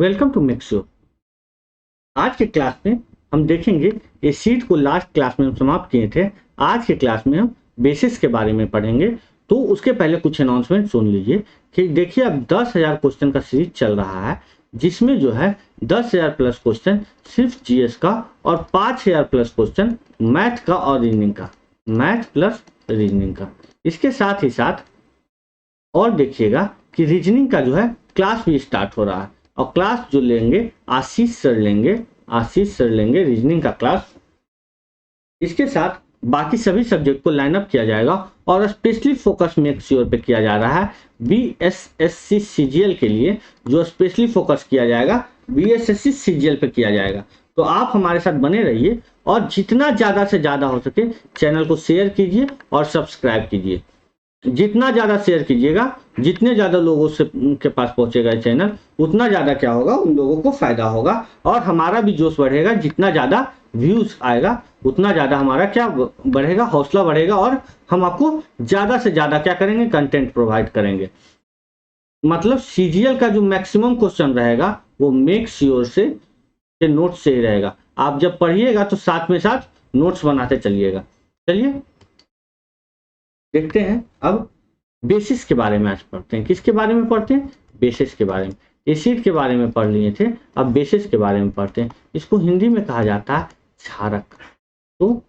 Welcome to myxo. आज के class में हम देखेंगे, एसिड को लास्ट क्लास में हम समाप्त किए थे। आज के क्लास में हम बेसिस के बारे में पढ़ेंगे। तो उसके पहले कुछ अनाउंसमेंट सुन लीजिए कि देखिए, अब 10,000 क्वेश्चन का सीरीज चल रहा है, जिसमें जो है 10,000 प्लस क्वेश्चन सिर्फ जीएस का और 5,000 प्लस क्वेश्चन मैथ का और रीजनिंग का, मैथ प्लस रीजनिंग का। इसके साथ ही साथ और देखिएगा कि रीजनिंग का जो है क्लास भी स्टार्ट हो रहा है, और क्लास जो लेंगे आशीष सर लेंगे रीजनिंग का क्लास। इसके साथ बाकी सभी सब्जेक्ट को लाइन अप किया जाएगा और स्पेशली फोकस मेक श्योर पे किया जा रहा है। बीएसएससी सीजीएल के लिए जो स्पेशली फोकस किया जाएगा, बीएसएससी सीजीएल पे किया जाएगा। तो आप हमारे साथ बने रहिए और जितना ज़्यादा से ज़्यादा हो सके चैनल को शेयर कीजिए और सब्सक्राइब कीजिए। जितना ज़्यादा शेयर कीजिएगा, जितने ज़्यादा लोगों से के पास पहुंचेगा चैनल, उतना ज़्यादा क्या होगा, उन लोगों को फायदा होगा और हमारा भी जोश बढ़ेगा। जितना ज़्यादा व्यूज आएगा उतना ज़्यादा हमारा क्या बढ़ेगा, हौसला बढ़ेगा, और हम आपको ज़्यादा से ज़्यादा क्या करेंगे, कंटेंट प्रोवाइड करेंगे। मतलब सीजीएल का जो मैक्सिमम क्वेश्चन रहेगा वो मेक श्योर से नोट से ही रहेगा। आप जब पढ़िएगा तो साथ में साथ नोट्स बनाते चलिएगा। चलिए देखते हैं अब बेसिस के बारे में। आज पढ़ते हैं, किसके बारे में पढ़ते हैं, बेसिस के बारे में। एसिड के बारे में पढ़ लिए थे, अब बेसिस के बारे में पढ़ते हैं। इसको हिंदी में कहा जाता है क्षारक। तो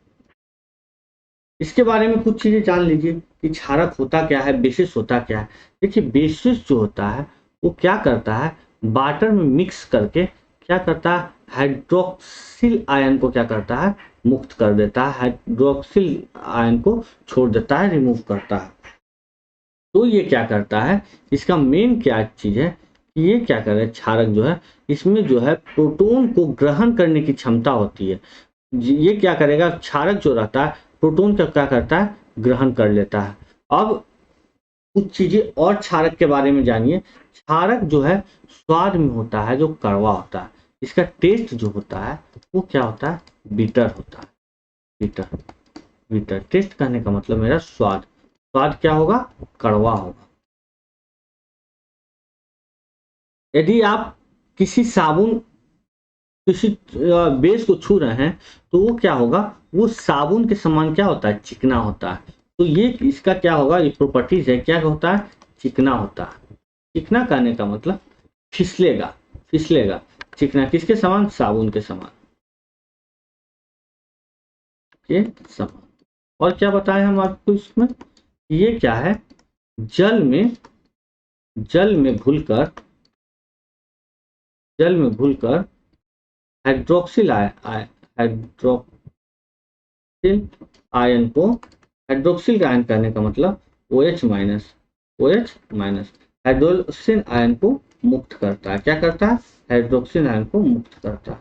इसके बारे में कुछ चीजें जान लीजिए कि क्षारक होता क्या है, बेसिस होता क्या है। देखिए, बेसिस जो होता है वो क्या करता है, वाटर में मिक्स करके क्या करता है, हाइड्रोक्सिल आयन को क्या करता है, मुक्त कर देता है, हाइड्रोक्सिल आयन को छोड़ देता है, रिमूव करता है। तो ये क्या करता है, इसका मेन क्या चीज है कि ये क्या करे, क्षारक जो है इसमें जो है प्रोटॉन को ग्रहण करने की क्षमता होती है। ये क्या करेगा, क्षारक जो रहता है प्रोटॉन का क्या करता है, ग्रहण कर लेता है। अब कुछ चीजें और क्षारक के बारे में जानिए। क्षारक जो है स्वाद में होता है जो कड़वा होता है। इसका टेस्ट जो होता है वो क्या होता है, बिटर होता है। बिटर टेस्ट कहने का मतलब मेरा स्वाद क्या होगा, कड़वा होगा। यदि आप किसी साबुन, किसी बेस को छू रहे हैं तो वो क्या होगा, वो साबुन के समान क्या होता है, चिकना होता है। तो ये इसका क्या होगा, ये प्रॉपर्टीज है, क्या होता है, चिकना होता है। चिकना कहने का मतलब फिसलेगा। चिकना किसके समान, साबुन के समान के समान। और क्या बताएं हम आपको इसमें, ये क्या है, जल में घुलकर हाइड्रोक्सिल आयन कहने का मतलब OH माइनस हाइड्रोक्सिल आयन को मुक्त करता है। क्या करता है, हाइड्रोक्सिल आयन को मुक्त करता।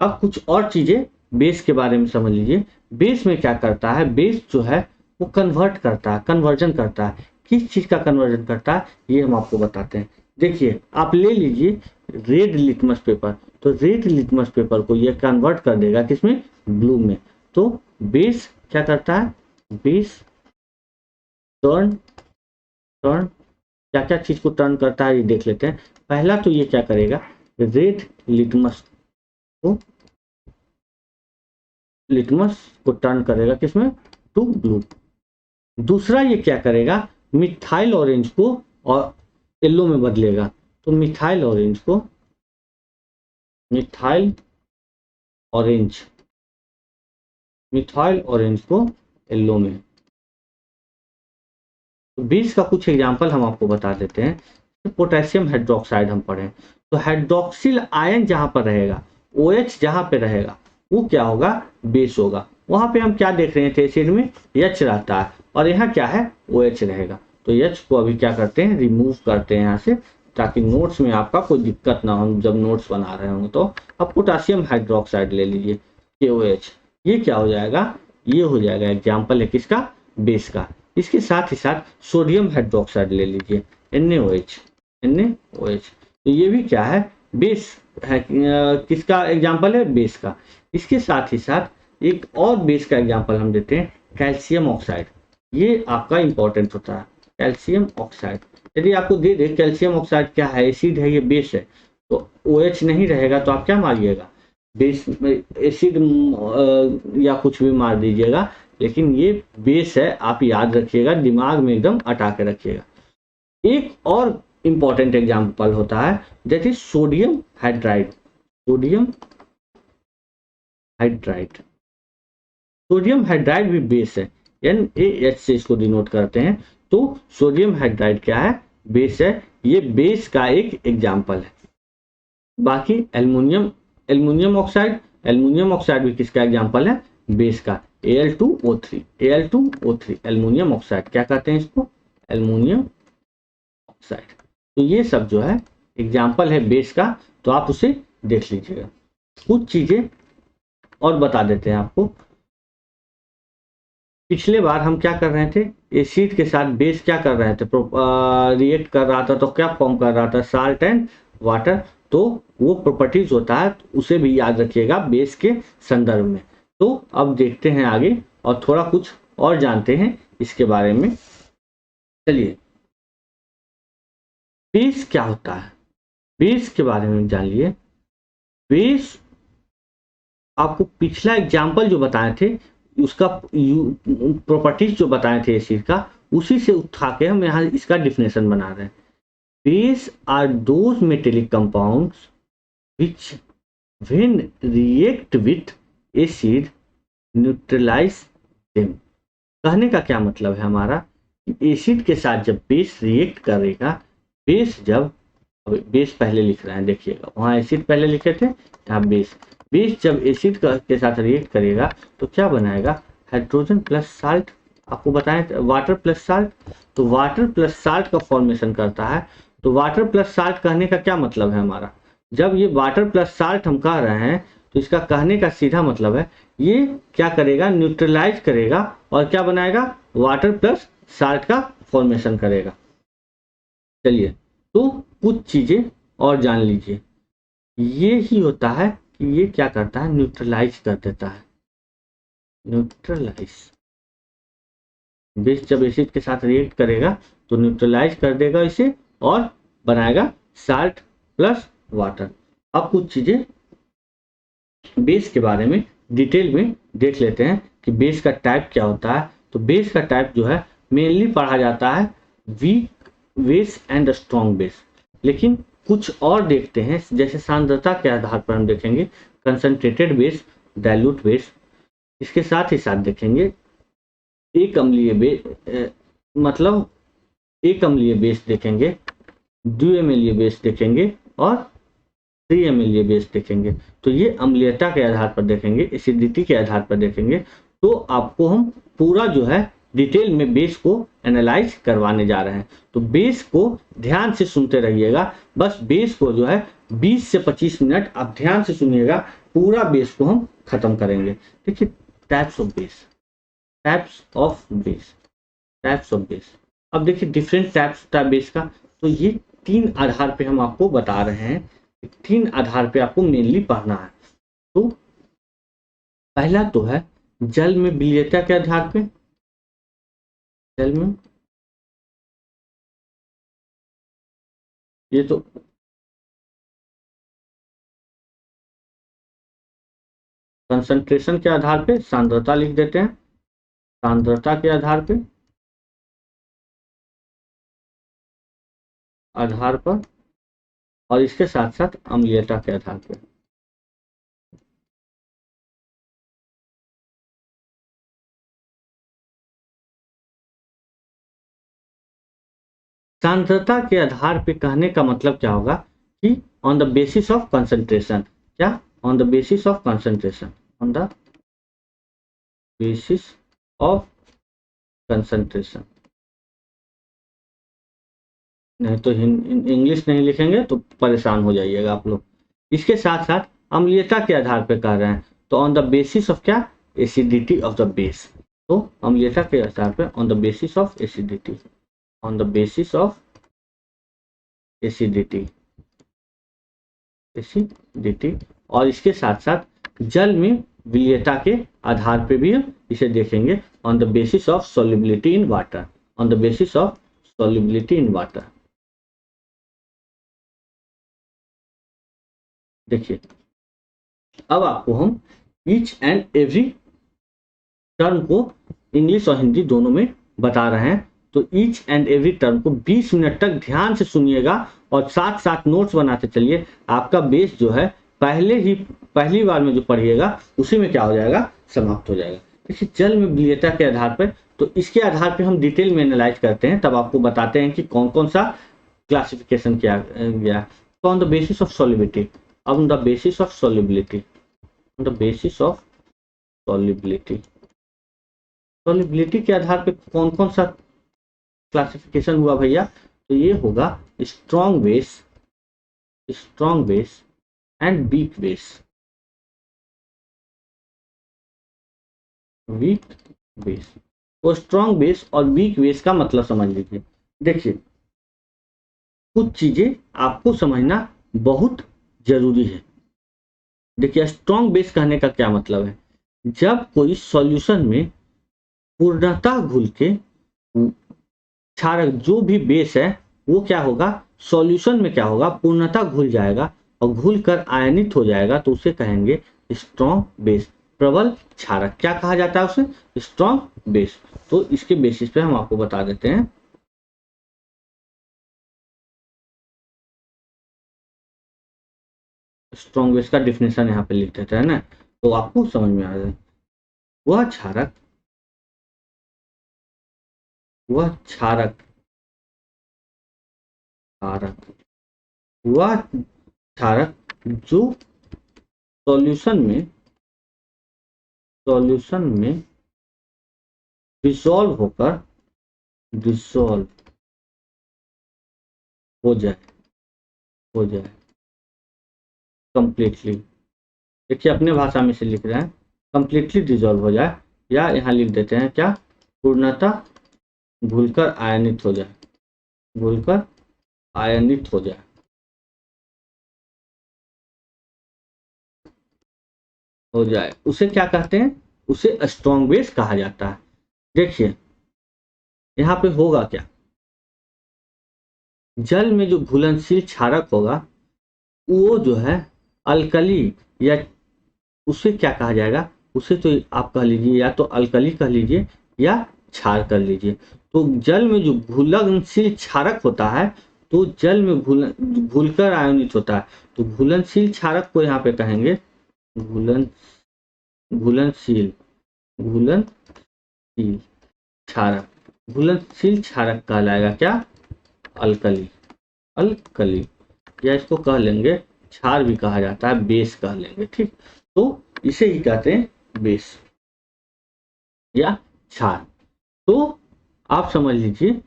अब कुछ और चीजें बेस के बारे में समझ लीजिए। बेस में क्या करता है, बेस जो है वो कन्वर्जन करता है। किस चीज का कन्वर्जन करता है, ये हम आपको बताते हैं। देखिए, आप ले लीजिए रेड लिटमस पेपर, तो रेड लिटमस पेपर को ये कन्वर्ट कर देगा किसमें, ब्लू में। तो बेस क्या करता है, बेस टर्न क्या क्या चीज को टर्न करता है ये देख लेते हैं। पहला तो ये क्या करेगा, रेड लिटमस को टर्न करेगा किसमें, टू ब्लू। दूसरा ये क्या करेगा, मिथाइल ऑरेंज को और येलो में बदलेगा। तो मिथाइल ऑरेंज को येलो में। तो बेस का कुछ एग्जांपल हम आपको बता देते हैं। तो पोटेशियम हाइड्रोक्साइड हम पढ़े, तो हाइड्रोक्सिल आयन जहां पर रहेगा, OH जहां पे रहेगा वो क्या होगा, बेस होगा। वहां पे हम क्या देख रहे थे, एसिड में H रहता है और यहाँ क्या है, OH रहेगा। तो H को अभी क्या करते हैं, रिमूव करते हैं यहाँ से, ताकि नोट्स में आपका कोई दिक्कत ना हो जब नोट्स बना रहे होंगे। तो अब पोटेशियम हाइड्रोक्साइड ले लीजिए, KOH। ये क्या हो जाएगा, ये हो जाएगा एग्जाम्पल है किसका, बेस का। इसके साथ ही साथ सोडियम हाइड्रोक्साइड ले लीजिए, NaOH। तो ये भी क्या है, बेस है, किसका एग्जाम्पल है, बेस का। इसके साथ ही साथ एक और बेस का एग्जाम्पल हम देते हैं, कैल्शियम ऑक्साइड। ये आपका इंपॉर्टेंट होता है, कैल्शियम ऑक्साइड। यदि आपको दे दे कैल्शियम ऑक्साइड क्या है, एसिड है, ये बेस है, तो OH नहीं रहेगा तो आप क्या मारिएगा, बेस एसिड या कुछ भी मार दीजिएगा, लेकिन ये बेस है, आप याद रखिएगा, दिमाग में एकदम अटा के रखिएगा। एक और इंपॉर्टेंट एग्जाम्पल होता है that is sodium hydride. Sodium hydride, sodium hydride भी बेस है, NaH से इसको डिनोट करते हैं। तो सोडियम हाइड्राइड क्या है, बेस है, ये बेस का एक एग्जाम्पल है। बाकी एल्युमिनियम ऑक्साइड, एल्युमिनियम ऑक्साइड भी किसका एग्जाम्पल है, बेस का, Al2O3, Al2O3 एल्युमिनियम ऑक्साइड, क्या कहते हैं इसको, एल्युमिनियम ऑक्साइड। तो ये सब जो है एग्जाम्पल है बेस का, तो आप उसे देख लीजिएगा। कुछ चीजें और बता देते हैं आपको। पिछले बार हम क्या कर रहे थे, एसिड के साथ बेस क्या कर रहे थे, रिएक्ट कर रहा था, तो क्या फॉर्म कर रहा था, साल्ट एंड वाटर। तो वो प्रॉपर्टीज होता है, तो उसे भी याद रखिएगा बेस के संदर्भ में। तो अब देखते हैं आगे और थोड़ा कुछ और जानते हैं इसके बारे में। चलिए, बेस क्या होता है, बेस के बारे में जान लिए। बेस आपको पिछला एग्जाम्पल जो बताए थे उसका प्रॉपर्टीज जो बताए थे एसिड का, उसी से उठा के हम यहाँ इसका डिफिनेशन बना रहे हैं। Base are those metallic compounds which when react with acid neutralize them। कहने का क्या मतलब है हमारा, एसिड के साथ जब बेस रिएक्ट करेगा, बेस जब, बेस पहले लिख रहे हैं देखिएगा, वहां एसिड पहले लिखे थे, यहाँ बेस, बेस जब एसिड के साथ रिएक्ट करेगा तो क्या बनाएगा, हाइड्रोजन प्लस साल्ट, आपको बताएं वाटर प्लस साल्ट, तो वाटर प्लस साल्ट का फॉर्मेशन करता है। तो वाटर प्लस साल्ट कहने का क्या मतलब है हमारा, जब ये वाटर प्लस साल्ट हम कह रहे हैं तो इसका कहने का सीधा मतलब है ये क्या करेगा, न्यूट्रलाइज करेगा और क्या बनाएगा, वाटर प्लस साल्ट का फॉर्मेशन करेगा। चलिए, तो कुछ चीजें और जान लीजिए। ये ही होता है कि ये क्या करता है, न्यूट्रलाइज कर देता है, न्यूट्रलाइज। बेस जब एसिड के साथ रिएक्ट करेगा तो न्यूट्रलाइज कर देगा इसे और बनाएगा साल्ट प्लस वाटर। अब कुछ चीजें बेस के बारे में डिटेल में देख लेते हैं कि बेस का टाइप क्या होता है। तो बेस का टाइप जो है मेनली पढ़ा जाता है weak base and strong base, लेकिन कुछ और देखते हैं, जैसे सांद्रता के आधार पर हम देखेंगे कंसंट्रेटेड बेस, डाइल्यूट बेस, इसके साथ ही साथ देखेंगे एक अम्लीय बेस, मतलब एक अम्लीय बेस देखेंगे, द्विअम्लीय बेस देखेंगे और त्रिअम्लीय बेस देखेंगे। तो ये अम्लीयता के आधार पर देखेंगे, एसिडिटी के आधार पर देखेंगे। तो आपको हम पूरा जो है डिटेल में बेस को एनालाइज करवाने जा रहे हैं। तो बेस को ध्यान से सुनते रहिएगा, बस बेस को जो है 20 से 25 मिनट आप ध्यान से सुनिएगा, पूरा बेस को हम खत्म करेंगे। देखिए, types of base, types of base, types of base. अब देखिए डिफरेंट टाइप्स था बेस का। तो ये 3 आधार पे हम आपको बता रहे हैं, 3 आधार पे आपको मेनली पढ़ना है। तो पहला तो है जल में विलीयता के आधार पे, जल में ये तो कंसंट्रेशन के आधार पे सांद्रता लिख देते हैं, सांद्रता के आधार पर और इसके साथ साथ अम्लीयता के आधार पर। सांद्रता के आधार पे कहने का मतलब क्या होगा कि on the basis of concentration, क्या, on the basis of concentration, on the basis of concentration. नहीं तो इंग्लिश नहीं लिखेंगे तो परेशान हो जाइएगा आप लोग। इसके साथ साथ अम्लीयता के आधार पे कह रहे हैं, तो ऑन द बेसिस ऑफ क्या, एसिडिटी ऑफ द बेस। तो अम्लीयता के आधार पे on the basis of acidity, on the basis of acidity, acidity. और इसके साथ साथ जल में विलीयता के आधार पे भी इसे देखेंगे, on the basis of solubility in water, on the basis of solubility in water. देखिए अब आपको हम ईच एंड एवरी टर्म को इंग्लिश और हिंदी दोनों में बता रहे हैं। तो ईच एंड एवरी टर्म को 20 मिनट तक ध्यान से सुनिएगा और साथ साथ नोट्स बनाते चलिए। आपका बेस जो है पहली बार में जो पढ़िएगा उसी में क्या हो जाएगा, समाप्त हो जाएगा। देखिए जल में विलेयता के आधार पर, तो इसके आधार पर हम डिटेल में एनालाइज करते हैं, तब आपको बताते हैं कि कौन कौन सा क्लासिफिकेशन किया गया। तो on the basis of solubility, on the basis of solubility, on the basis of solubility, solubility के आधार पे कौन कौन सा क्लासिफिकेशन हुआ भैया, तो ये होगा strong base, strong base and weak base, weak base. तो स्ट्रॉन्ग बेस और वीक बेस का मतलब समझ लीजिए। देखिए कुछ चीजें आपको समझना बहुत जरूरी है। देखिए स्ट्रॉन्ग बेस कहने का क्या मतलब है, जब कोई सॉल्यूशन में पूर्णतः घुल के क्षारक जो भी बेस है वो क्या होगा, सॉल्यूशन में क्या होगा, पूर्णतः घुल जाएगा और घुल कर आयनित हो जाएगा, तो उसे कहेंगे स्ट्रॉन्ग बेस, प्रबल क्षारक। क्या कहा जाता है उसे, स्ट्रॉन्ग बेस। तो इसके बेसिस पे हम आपको बता देते हैं। स्ट्रॉन्ग बेस का डिफिनेशन यहाँ पे लिख देते हैं ना, तो आपको समझ में आ जाए। वह क्षारक, वह क्षारक, क्षारक, वह क्षारक जो सॉल्यूशन में, सॉल्यूशन में डिसॉल्व होकर, डिसॉल्व हो जाए, हो जाए कंप्लीटली। देखिए अपने भाषा में से लिख रहे हैं, कंप्लीटली डिसॉल्व हो जाए, या यहाँ लिख देते हैं क्या, पूर्णतः घुलकर आयनित हो जाए, घुलकर आयनित हो जाए, हो जाए, उसे क्या कहते हैं, उसे स्ट्रॉन्ग बेस कहा जाता है। देखिए यहाँ पे होगा क्या, जल में जो घुलनशील क्षारक होगा वो जो है अल्कली, या उसे क्या कहा जाएगा, उसे तो आप कह लीजिए या तो अल्कली कह लीजिए या क्षार कर लीजिए। तो जल में जो घुलनशील क्षारक होता है, तो जल में घुलकर आयनित होता है, तो घुलनशील क्षारक को यहाँ पे कहेंगे घुलनशील, घुलनशील क्षारक, घुलनशील क्षारक कहलाएगा क्या, अल्कली, अल्कली, या इसको कह लेंगे क्षार भी कहा जाता है, बेस कह लेंगे। ठीक, तो इसे ही कहते हैं बेस या क्षार। तो आप समझ लीजिए,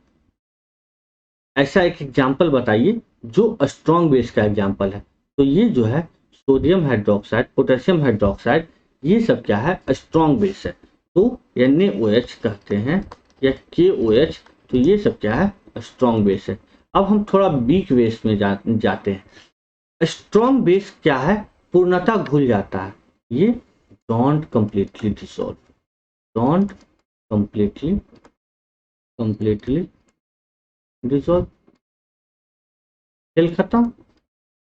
ऐसा एक एग्जाम्पल बताइए जो स्ट्रॉन्ग बेस का एग्जाम्पल है। तो ये जो है सोडियम हाइड्रोक्साइड, पोटेशियम हाइड्रोक्साइड, ये सब क्या है, स्ट्रॉन्ग बेस है। तो NaOH कहते हैं या KOH, तो ये सब क्या है, स्ट्रॉन्ग बेस है। अब हम थोड़ा वीक बेस में जाते हैं। स्ट्रॉन्ग बेस क्या है, पूर्णतः घुल जाता है, ये don't completely dissolve, don't completely, completely dissolve, खेल खत्म।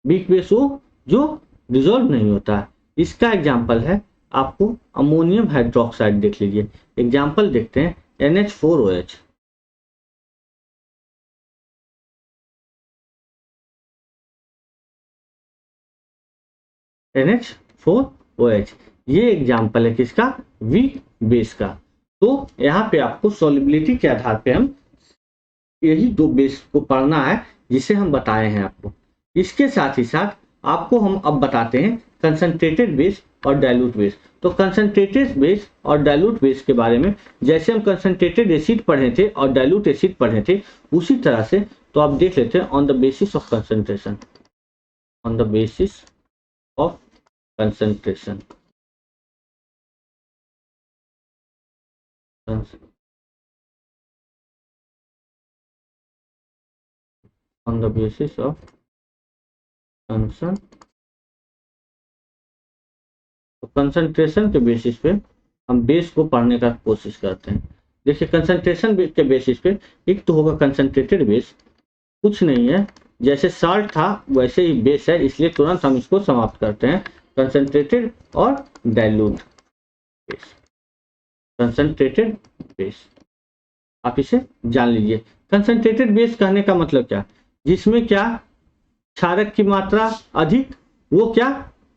वीक बेस वो जो डिसॉल्व नहीं होता है। इसका एग्जाम्पल है, आपको अमोनियम हाइड्रोक्साइड देख लीजिए, एग्जाम्पल देखते हैं NH4OH, NH4OH, ये एग्जाम्पल है किसका, वीक बेस का। तो यहाँ पे आपको सॉल्युबिलिटी के आधार पे हम यही दो बेस को पढ़ना है जिसे हम बताए हैं आपको। इसके साथ ही साथ आपको हम अब बताते हैं कंसंट्रेटेड बेस और डाइल्यूट बेस। तो कंसंट्रेटेड बेस और डाइल्यूट बेस के बारे में, जैसे हम कंसंट्रेटेड एसिड पढ़े थे और डाइल्यूट एसिड पढ़े थे, उसी तरह से तो आप देख लेते हैं on the basis of concentration, on the basis of concentration, on the basis of concentration के बेसिस पे हम बेस को पढ़ने का कोशिश करते हैं। देखिए कंसंट्रेशन के बेसिस पे एक तो होगा कंसंट्रेटेड बेस, कुछ नहीं है जैसे साल्ट था वैसे ही बेस है, इसलिए तुरंत हम इसको समाप्त करते हैं। कंसंट्रेटेड और डाइल्यूट बेस, कंसंट्रेटेड बेस, आप इसे जान लीजिए। कंसंट्रेटेड बेस कहने का मतलब क्या, जिसमें क्या क्षारक की मात्रा अधिक, वो क्या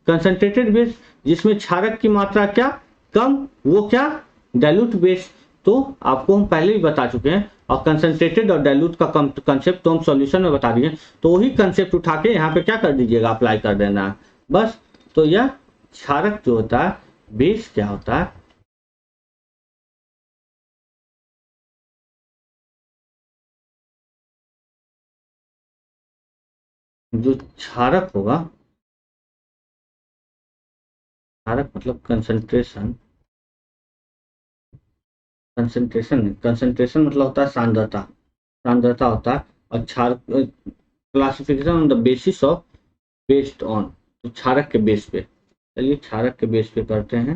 कंसंट्रेटेड बेस। जिसमें क्षारक की मात्रा क्या कम, वो क्या डाइल्यूट बेस। तो आपको हम पहले ही बता चुके हैं, और कंसंट्रेटेड और डाइल्यूट का कंसेप्ट तो हम सॉल्यूशन में बता दिए, तो वही कंसेप्ट उठा के यहाँ पे क्या कर दीजिएगा, अप्लाई कर देना है बस। तो यह क्षारक जो होता है, बेस क्या होता है, जो क्षारक होगा, क्षारक मतलब कंसंट्रेशन, कंसंट्रेशन मतलब होता है सांद्रता, सांद्रता होता है। और क्षारक classification on the basis of, based on, तो क्षारक के बेस पे, चलिए क्षारक के बेस पे करते हैं,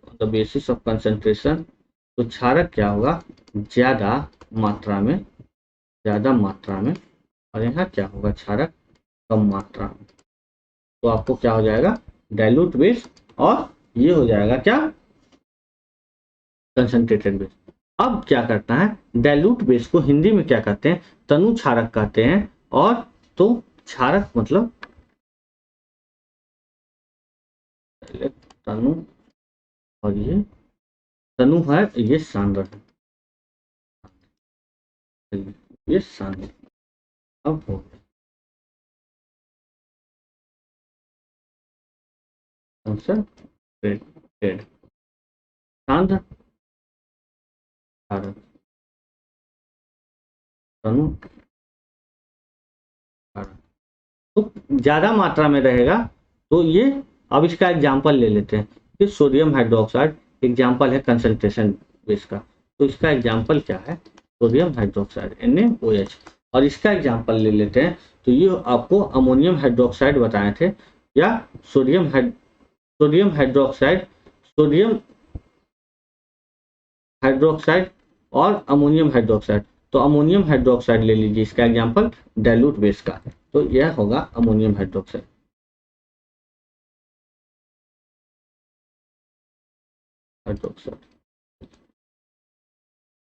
on the basis of concentration. तो क्षारक क्या होगा, ज्यादा मात्रा में, ज्यादा मात्रा में, और यहाँ क्या होगा क्षारक कम मात्रा में। तो आपको क्या हो जाएगा, डाइल्यूट बेस, और ये हो जाएगा क्या, कंसंट्रेटेड बेस। अब क्या करता है, डाइल्यूट बेस को हिंदी में क्या कहते हैं, तनु क्षारक कहते हैं। और तो क्षारक मतलब तनु, और ये तनु है, ये सांद्र है, ये सांद्र। अब हो कंसंट्रेटेड, सांद्र क्षारक, तनु क्षारक, तो ज्यादा मात्रा में रहेगा। तो ये, अब इसका एग्जाम्पल ले लेते हैं कि सोडियम हाइड्रोक्साइड एग्जाम्पल है कंसंट्रेशन बेस का। तो इसका एग्जाम्पल क्या है, सोडियम हाइड्रोक्साइड NaOH। और इसका एग्जाम्पल ले लेते हैं, तो ये आपको अमोनियम हाइड्रोक्साइड बताए थे, या सोडियम हाइड्रोक्साइड, सोडियम हाइड्रोक्साइड और अमोनियम हाइड्रोक्साइड। तो अमोनियम हाइड्रोक्साइड ले लीजिए इसका एग्जाम्पल डाइल्यूट बेस का, तो यह होगा अमोनियम हाइड्रोक्साइड,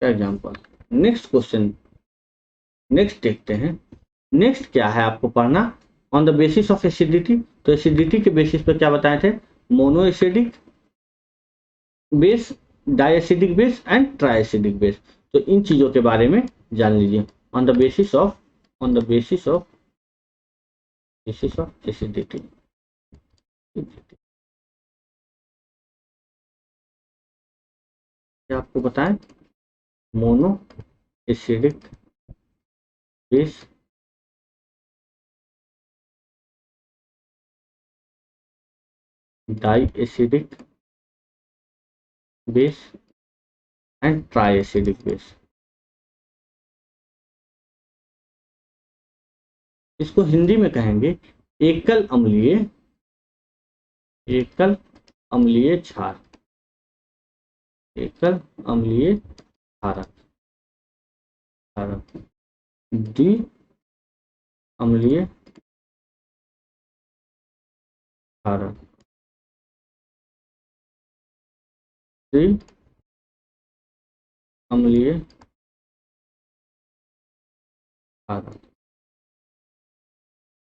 का एग्जाम्पल। नेक्स्ट क्वेश्चन, नेक्स्ट देखते हैं। नेक्स्ट क्या है आपको पढ़ना, on the basis of acidity. तो एसिडिटी के बेसिस पर क्या बताए थे, mono acidic base, diacidic base and triacidic base. तो इन चीजों के बारे में जान लीजिए, on the basis of, on the basis of acidity. क्या आपको बताएं, mono acidic base, diacidic base and triacidic base. इसको हिंदी में कहेंगे एकल अम्लीय, एकल अम्लीय क्षार, एकल अम्लीय क्षारक, क्षारक, द्वि अम्लीय क्षारक, द्वि अम्लीय क्षारक।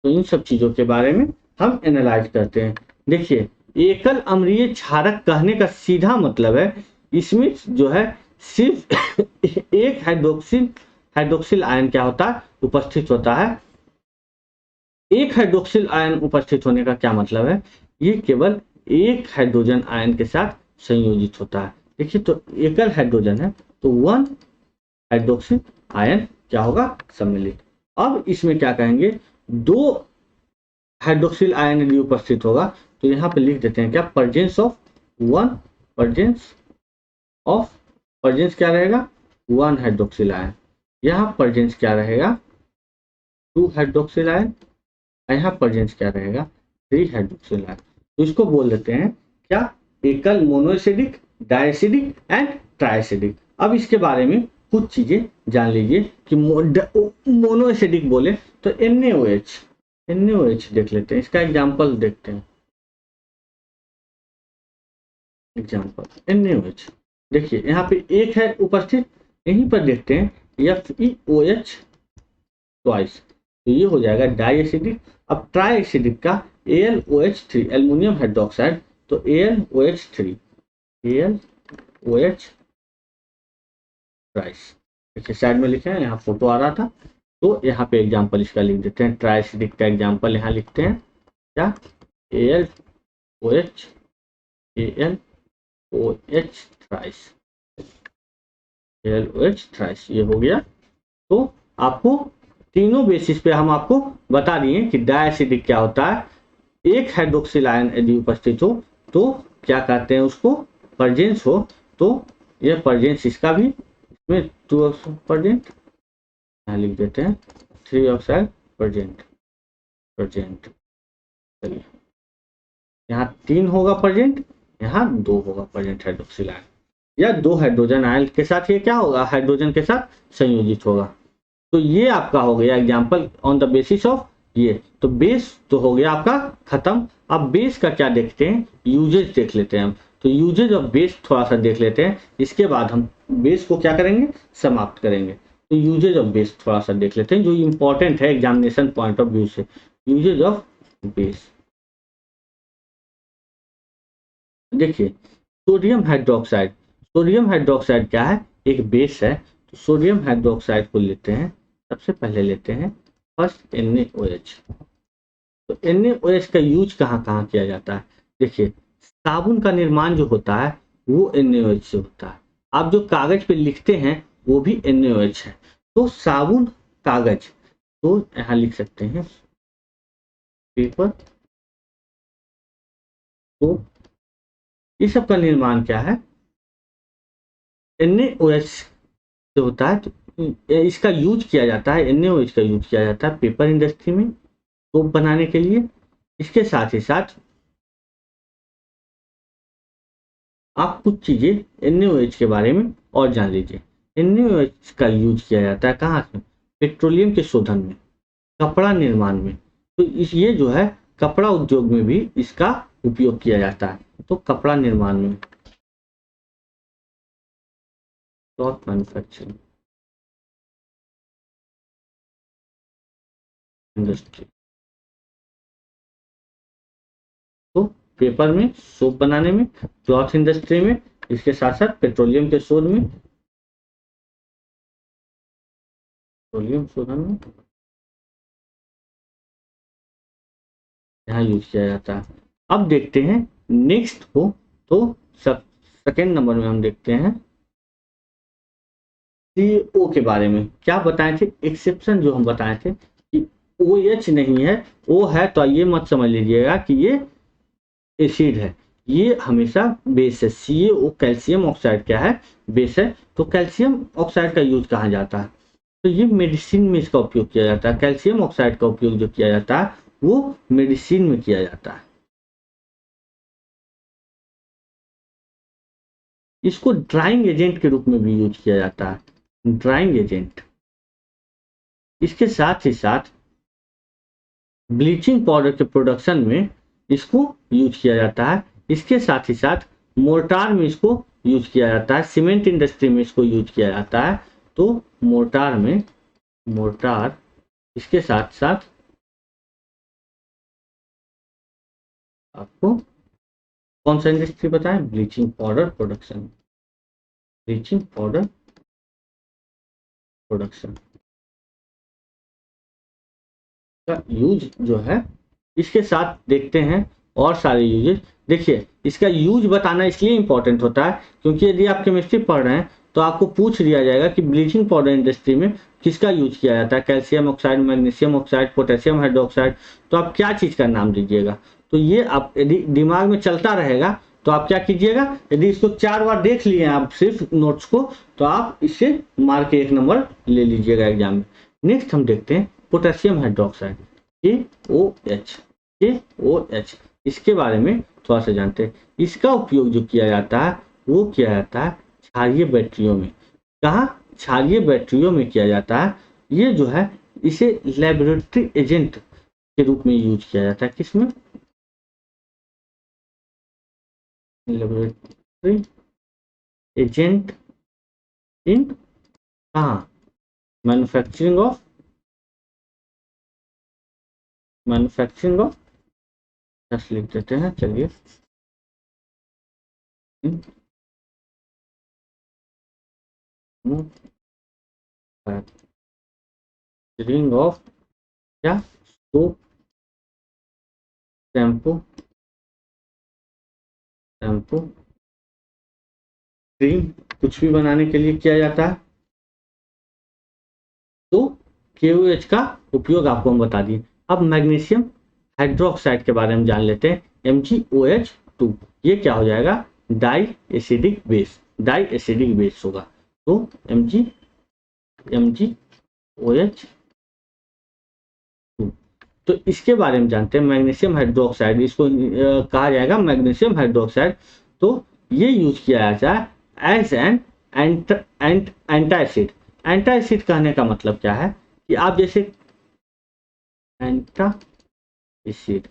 तो इन सब चीजों के बारे में हम एनालाइज करते हैं। देखिए, एकल अम्लीय क्षारक कहने का सीधा मतलब है, इसमें जो है सिर्फ एक हाइड्रोक्सिल आयन क्या होता है, उपस्थित होता है। एक हाइड्रोक्सिल आयन उपस्थित होने का क्या मतलब है, ये केवल एक हाइड्रोजन आयन के साथ संयोजित होता है। देखिए, तो एकल हाइड्रोजन है, तो वन हाइड्रोक्सिल आयन क्या होगा, सम्मिलित। अब इसमें क्या कहेंगे, दो हाइड्रोक्सिल आयन यदि उपस्थित होगा, तो यहाँ पे लिख देते हैं क्या, presence of one, presence of, presence क्या रहेगा, वन हाइड्रोक्सिल आयन। यहाँ प्रेजेंस क्या रहेगा, टू हाइड्रोक्सिल आयन। यहाँ प्रेजेंस क्या रहेगा, थ्री हाइड्रोक्सिल आयन। तो इसको बोल देते हैं क्या, एकल मोनोएसिडिक, डाइएसिडिक एंड ट्राइएसिडिक। अब इसके बारे में कुछ चीजें जान लीजिए कि मोनो एसिडिक बोले तो NaOH देख लेते हैं, इसका एग्जाम्पल देखते हैं। एग्जाम्पल NaOH, देखिए यहाँ पे एक है उपस्थित, यहीं पर देखते हैं FeOH ट्वाइस, तो ये हो जाएगा डाई एसिडिक। अब ट्राई एसिडिक का AlOH3 एल्युमिनियम हाइड्रोक्साइड, तो AlOH3 ट्राइस, देखिए साइड में लिखे हैं, यहाँ फोटो आ रहा था, तो यहाँ पे एग्जाम्पल इसका लिख देते हैं। ट्राई एसिडिक का एग्जाम्पल यहाँ लिखते हैं क्या, AlOH थ्राइस, AlOH थ्राइस, ये हो गया। तो आपको तीनों बेसिस पे हम आपको बता दिए कि डायएसिडिक क्या होता है। एक हाइड्रोक्सिल आयन यदि उपस्थित हो तो क्या कहते हैं उसको, परजेंस हो, तो यह परजेंस, इसका भी इसमें 2 ऑक्साइड परजेंट, यहाँ लिख देते हैं 3 ऑक्साइड परजेंट, चलिए यहाँ 3 होगा परजेंट, यहाँ 2 होगा परजेंट हाइड्रोक्सिल आयन, या 2 हाइड्रोजन आयन के साथ ये क्या होगा, हाइड्रोजन के साथ संयोजित होगा। तो ये आपका हो गया example on the basis of ये। तो बेस तो हो गया आपका खत्म। अब बेस का क्या देखते हैं, यूजेज देख लेते हैं हम। तो यूजेज ऑफ बेस थोड़ा सा देख लेते हैं, इसके बाद हम बेस को क्या करेंगे, समाप्त करेंगे। तो यूजेज ऑफ बेस थोड़ा सा देख लेते हैं जो इंपॉर्टेंट है एग्जामिनेशन पॉइंट ऑफ व्यू से। यूजेज ऑफ बेस, देखिए सोडियम हाइड्रोक्साइड, सोडियम हाइड्रोक्साइड क्या है, एक बेस है। तो सोडियम हाइड्रोक्साइड को लेते हैं, सबसे पहले लेते हैं फर्स्ट NaOH। तो NaOH का यूज कहाँ कहाँ किया जाता है, देखिए साबुन का निर्माण जो होता है वो NaOH से होता है। आप जो कागज पे लिखते हैं वो भी NaOH है। तो साबुन, कागज, तो यहाँ लिख सकते हैं पेपर, तो ये सब का निर्माण क्या है, NaOH से होता है। तो इसका यूज किया जाता है, NaOH का यूज किया जाता है पेपर इंडस्ट्री में सोप बनाने के लिए। इसके साथ ही साथ आप कुछ चीजें NaOH के बारे में और जान लीजिए। NaOH का यूज किया जाता है कहाँ से, पेट्रोलियम के शोधन में, कपड़ा निर्माण में। तो ये जो है कपड़ा उद्योग में भी इसका उपयोग किया जाता है। तो कपड़ा निर्माण में, क्लॉथ मैन्युफैक्चरिंग इंडस्ट्री, तो पेपर में, सोप बनाने में, क्लॉथ इंडस्ट्री में, इसके साथ साथ पेट्रोलियम के शोध में, पेट्रोलियम शोधन में यहाँ यूज किया जाता है। अब देखते हैं नेक्स्ट को, तो सेकेंड नंबर में हम देखते हैं CO के बारे में। क्या बताए थे, एक्सेप्शन जो हम बताए थे कि OH नहीं है, O है, तो ये मत समझ लीजिएगा कि ये एसिड है, ये हमेशा बेस है। CaO कैल्शियम ऑक्साइड क्या है, बेस है। तो कैल्शियम ऑक्साइड का यूज कहाँ जाता है, तो ये मेडिसिन में इसका उपयोग किया जाता है। कैल्शियम ऑक्साइड का उपयोग जो किया जाता है वो मेडिसिन में किया जाता है। इसको ड्राइंग एजेंट के रूप में भी यूज किया जाता है, ड्राइंग एजेंट। इसके साथ ही साथ ब्लीचिंग पाउडर के प्रोडक्शन में इसको यूज किया जाता है। इसके साथ ही साथ मोर्टार में इसको यूज किया जाता है, सीमेंट इंडस्ट्री में इसको यूज किया जाता है। तो मोर्टार में, मोर्टार, इसके साथ साथ आपको कौन सा इंडस्ट्री बताएं, bleaching powder production, bleaching powder production का यूज जो है। इसके साथ देखते हैं और सारे यूजेस। देखिए इसका यूज बताना इसलिए इंपॉर्टेंट होता है क्योंकि यदि आप केमिस्ट्री पढ़ रहे हैं तो आपको पूछ लिया जाएगा कि ब्लीचिंग पाउडर इंडस्ट्री में किसका यूज किया जाता है, calcium oxide, magnesium oxide, potassium hydroxide, तो आप क्या चीज का नाम दीजिएगा। तो ये आप यदि दिमाग में चलता रहेगा तो आप क्या कीजिएगा, यदि इसको 4 बार देख लिए आप सिर्फ नोट्स को, तो आप इससे मार के 1 नंबर ले लीजिएगा एग्जाम में। नेक्स्ट हम देखते हैं पोटेशियम हाइड्रोक्साइड, KOH, इसके बारे में थोड़ा सा जानते हैं। इसका उपयोग जो किया जाता है वो किया जाता है क्षारीय बैटरियों में। कहाँ, क्षारीय बैटरियों में किया जाता है। ये जो है इसे लेबोरेटरी एजेंट के रूप में यूज किया जाता है। किसमें? लेबोरेटरी एजेंट इन कहाँ? मैन्युफैक्चरिंग ऑफ लिख देते हैं, चलिए। मैन्युफैक्चरिंग ऑफ क्या? सोप, शैम्पू, क्रीम, कुछ भी बनाने के लिए किया जाता है। तो KOH का उपयोग आपको हम बता दिए। अब मैग्नीशियम हाइड्रोक्साइड के बारे में जान लेते हैं, MgOH2। ये क्या हो जाएगा? डाई एसिडिक बेस होगा। तो MgOH2। तो इसके बारे में जानते हैं, मैग्नीशियम हाइड्रोक्साइड, इसको कहा जाएगा मैग्नीशियम हाइड्रोक्साइड। तो ये यूज किया जाता है एज एन एंटासिड। एंटासिड कहने का मतलब क्या है कि आप जैसे एंटासिड,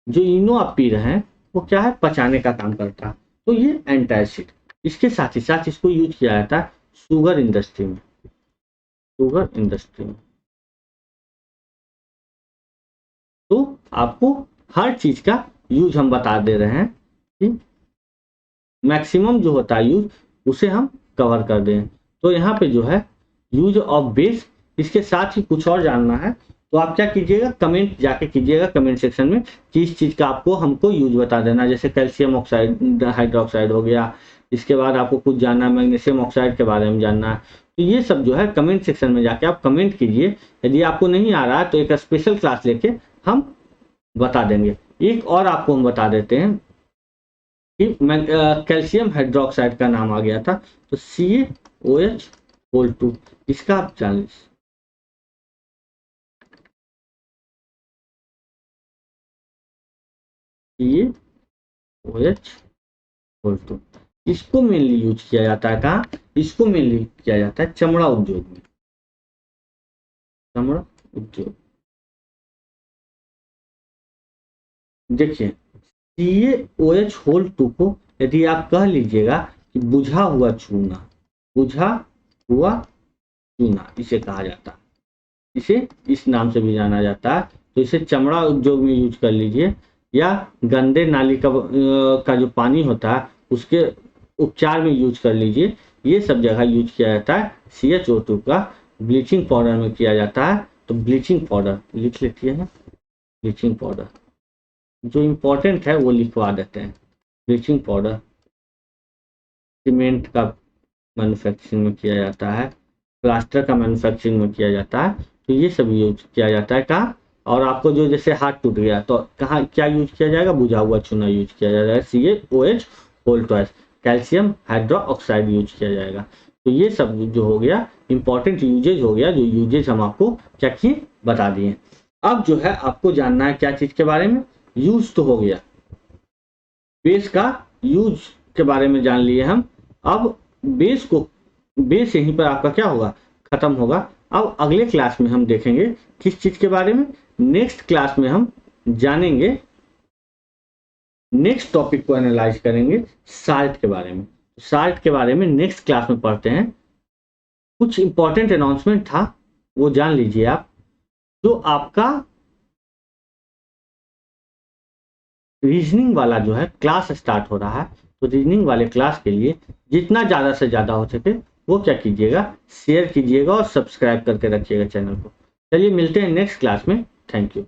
जो इनो आप पी रहे हैं वो क्या है? पचाने का काम करता है। तो ये एंटासिड। इसके साथ ही साथ इसको यूज किया जाता है शुगर इंडस्ट्री में। तो आपको हर चीज का यूज हम बता दे रहे हैं कि मैक्सिमम जो होता है यूज, उसे हम कवर कर दें। तो यहाँ पे जो है यूज ऑफ बेस, इसके साथ ही कुछ और जानना है तो आप क्या कीजिएगा? कमेंट जाके कीजिएगा कमेंट सेक्शन में कि इस चीज का आपको हमको यूज बता देना। जैसे कैल्शियम ऑक्साइड हाइड्रोक्साइड हो गया, इसके बाद आपको कुछ जानना है मैग्नीशियम ऑक्साइड के बारे में जानना है, तो ये सब जो है कमेंट सेक्शन में जाके आप कमेंट कीजिए। यदि आपको नहीं आ रहा है तो एक स्पेशल क्लास लेके हम बता देंगे। एक और आपको हम बता देते हैं कि कैल्शियम हाइड्रोक्साइड का नाम आ गया था, तो CaOH2, इसका आप जान लीजिए। CaOH2 इसको मेनली यूज किया जाता है कहाँ? इसको मेनली किया जाता है चमड़ा उद्योग में। चमड़ा उद्योग, देखिए CaOH2 को यदि आप कह लीजिएगा कि बुझा हुआ चूना इसे कहा जाता है, इसे इस नाम से भी जाना जाता है। तो इसे चमड़ा उद्योग में यूज कर लीजिए, या गंदे नाली का जो पानी होता है उसके उपचार में यूज कर लीजिए। ये सब जगह यूज किया जाता है। CaO2 का ब्लीचिंग पाउडर में किया जाता है। तो ब्लीचिंग पाउडर लिख लेती है, ब्लीचिंग पाउडर जो इम्पोर्टेंट है वो लिखवा देते हैं। ब्लीचिंग पाउडर सीमेंट का मैन्युफैक्चरिंग में किया जाता है, प्लास्टर का मैन्युफैक्चरिंग में किया जाता है। तो ये सब यूज किया जाता है कहाँ? और आपको जो जैसे हाथ टूट गया तो कहाँ क्या यूज किया जाएगा? बुझा हुआ चूना यूज किया जाएगा। CaOH2, कैल्शियम हाइड्रोक्साइड यूज किया जाएगा। तो ये सब जो हो गया इंपॉर्टेंट यूजेज हो गया, जो यूजेज हम आपको क्या किए बता दिए। अब जो है आपको जानना है क्या चीज के बारे में? यूज तो हो गया, बेस का यूज के बारे में जान लिए हम। अब बेस यहीं पर आपका क्या होगा? खत्म होगा। अब अगले क्लास में हम देखेंगे किस चीज के बारे में? नेक्स्ट क्लास में हम जानेंगे, नेक्स्ट टॉपिक को एनालाइज करेंगे साल्ट के बारे में। साल्ट के बारे में नेक्स्ट क्लास में पढ़ते हैं। कुछ इंपॉर्टेंट अनाउंसमेंट था वो जान लीजिए आप। जो आपका रीजनिंग वाला जो है क्लास स्टार्ट हो रहा है, तो रीजनिंग वाले क्लास के लिए जितना ज़्यादा से ज़्यादा हो सके वो क्या कीजिएगा? शेयर कीजिएगा और सब्सक्राइब करके रखिएगा चैनल को। चलिए मिलते हैं नेक्स्ट क्लास में। Thank you.